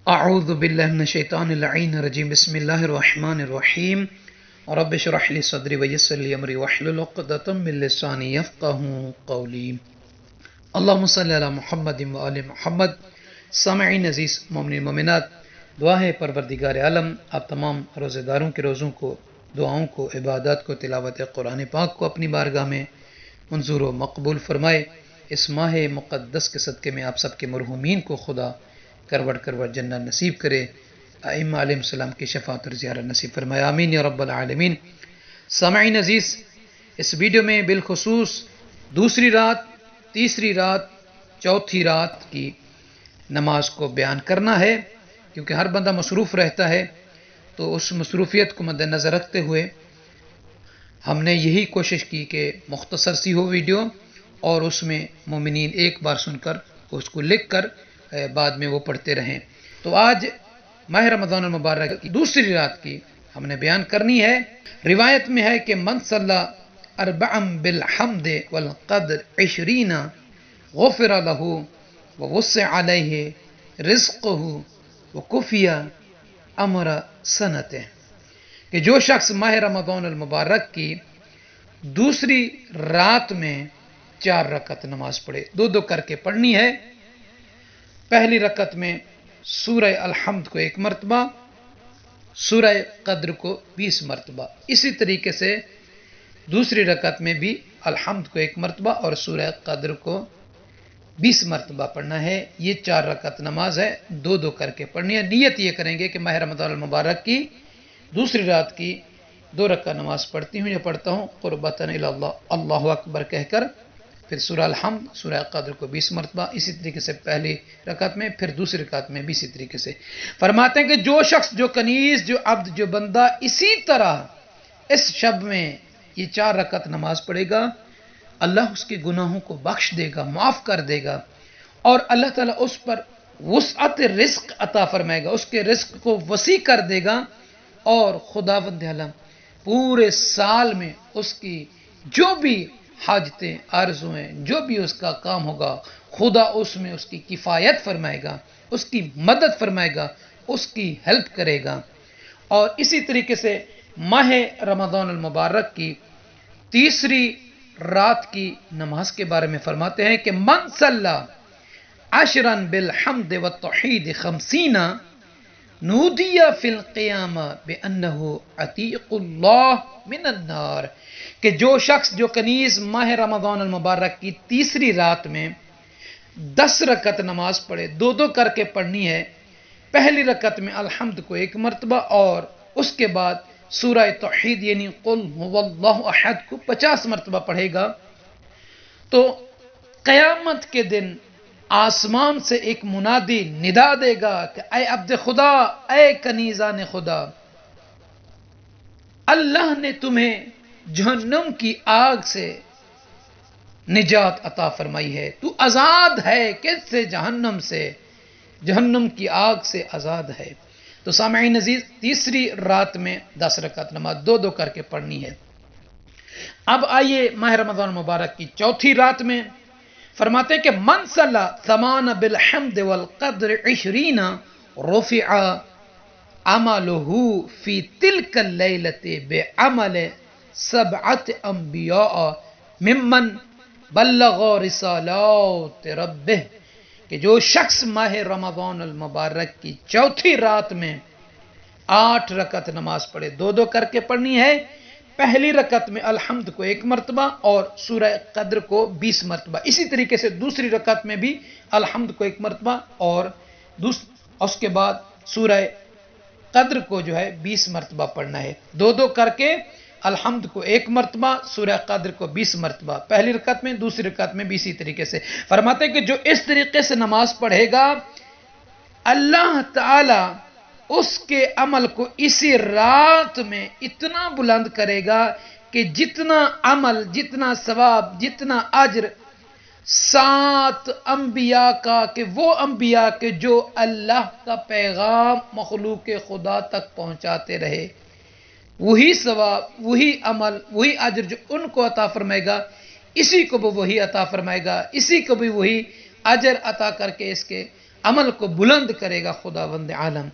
اعوذ باللہ من الشیطان اللعین الرجیم بسم اللہ الرحمن الرحیم رب اشرح لی صدری ویسر لی امری واحلل عقدۃ من لسانی یفقہوا قولی اللہم صلی علی محمد و آل محمد۔ سامعین عزیز مومنین مومنات، دعا ہے پروردگار عالم آپ تمام روزہ داروں کے روزوں کو، دعاؤں کو، عبادات کو، تلاوت قرآن پاک کو اپنی بارگاہ میں منظور و مقبول فرمائے۔ اس ماہ مقدس کے صدقے میں آپ سب کے مرحومین کو خدا کروڑ کروڑ جنت نصیب کرے، ائمہ علیہ السلام کی شفاعت اور زیارت نصیب فرمائے، آمین یا رب العالمین۔ سامعین عزیز، اس ویڈیو میں بالخصوص دوسری رات، تیسری رات، چوتھی رات کی نماز کو بیان کرنا ہے، کیونکہ ہر بندہ مصروف رہتا ہے، تو اس مصروفیت کو مد نظر رکھتے ہوئے ہم نے یہی کوشش کی کہ مختصر سی ہو ویڈیو، اور اس میں مومنین ایک بار سن کر اس کو لکھ کر بعد میں وہ پڑھتے رہیں۔ تو آج ماہ رمضان المبارک کی دوسری رات کی ہم نے بیان کرنی ہے۔ روایت میں ہے کہ من صلی اربعا بالحمد والقدر 20 غفر له ووسع علیہ رزقہ وکفی امر سنتہ، کہ جو شخص ماہ رمضان المبارک کی دوسری رات میں 4 رکعت نماز پڑھے، دو کر کے پڑھنی ہے۔ پہلی رکعت میں سورہ الحمد کو 1 مرتبہ، سورہ قدر کو 20 مرتبہ، اسی طریقے سے دوسری رکعت میں بھی الحمد کو 1 مرتبہ اور سورہ قدر کو 20 مرتبہ پڑھنا ہے۔ یہ 4 رکعت نماز ہے، دو کر کے پڑھنی ہے۔ نیت یہ کریں گے کہ ماہ رمضان المبارک کی دوسری رات کی 2 رکعت نماز پڑھتی ہوں یا پڑھتا ہوں قربتاً الی اللہ، اللہ اکبر کہہ کر، پھر سورہ الحمد، سورہ قدر کو 20 مرتبہ، اسی طریقے سے پہلی رکعت میں، پھر دوسری رکعت میں بھی اسی طریقے سے۔ فرماتے ہیں کہ جو شخص، جو کنیز، جو عبد، جو بندہ اسی طرح اس شب میں یہ 4 رکعت نماز پڑھے گا، اللہ اس کے گناہوں کو بخش دے گا، معاف کر دے گا، اور اللہ تعالیٰ اس پر وسعت رزق عطا فرمائے گا، اس کے رزق کو وسیع کر دے گا، اور خداوند عالم پورے سال میں اس کی جو بھی حاجتیں، آرزویں، جو بھی اس کا کام ہوگا، خدا اس میں اس کی کفایت فرمائے گا، اس کی مدد فرمائے گا، اس کی ہیلپ کرے گا۔ اور اسی طریقے سے ماہ رمضان المبارک کی تیسری رات کی نماز کے بارے میں فرماتے ہیں کہ من صلی عشرا بالحمد والتوحید 50 نودی فی القیامہ بانہ عتیق اللہ من النار، کہ جو شخص، جو کنیز ماہ رمضان المبارک کی تیسری رات میں 10 رکعت نماز پڑھے، دو کر کے پڑھنی ہے۔ پہلی رکعت میں الحمد کو 1 مرتبہ اور اس کے بعد سورہ توحید یعنی قل هو اللہ احد کو 50 مرتبہ پڑھے گا، تو قیامت کے دن آسمان سے ایک منادی ندا دے گا کہ اے عبد خدا، اے کنیزان خدا، اللہ نے تمہیں جہنم کی آگ سے نجات عطا فرمائی ہے، تو آزاد ہے، کس سے؟ جہنم سے، جہنم کی آگ سے آزاد ہے۔ تو سامعین عزیز، تیسری رات میں 10 رکعت نماز دو کر کے پڑھنی ہے۔ اب آئیے ماہ رمضان مبارک کی چوتھی رات میں فرماتے ہیں کہ من صلی 8 بالحمد والقدر 20 رفع عملہ فی تلک اللیلۃ بعمل 7 انبیاء ممن بلغ رسالات ربہ، کہ جو شخص ماہ رمضان المبارک کی چوتھی رات میں 8 رکعت نماز پڑھے، دو کر کے پڑھنی ہے۔ پہلی رکعت میں الحمد کو 1 مرتبہ اور سورہ قدر کو 20 مرتبہ، اسی طریقے سے دوسری رکعت میں بھی الحمد کو 1 مرتبہ اور اس کے بعد سورہ قدر کو جو ہے 20 مرتبہ پڑھنا ہے، دو کر کے الحمد کو 1 مرتبہ، سورہ قدر کو 20 مرتبہ، پہلی رکعت میں، دوسری رکعت میں بھی اسی طریقے سے۔ فرماتے ہیں کہ جو اس طریقے سے نماز پڑھے گا، اللہ تعالی اس کے عمل کو اسی رات میں اتنا بلند کرے گا کہ جتنا عمل، جتنا ثواب، جتنا اجر 7 انبیاء کا، کہ وہ انبیاء کے جو اللہ کا پیغام مخلوق خدا تک پہنچاتے رہے، وہی ثواب، وہی عمل، وہی اجر جو ان کو عطا فرمائے گا، اسی کو بھی وہی عطا فرمائے گا، اسی کو بھی وہی اجر عطا کر کے اس کے عمل کو بلند کرے گا خداوند عالم.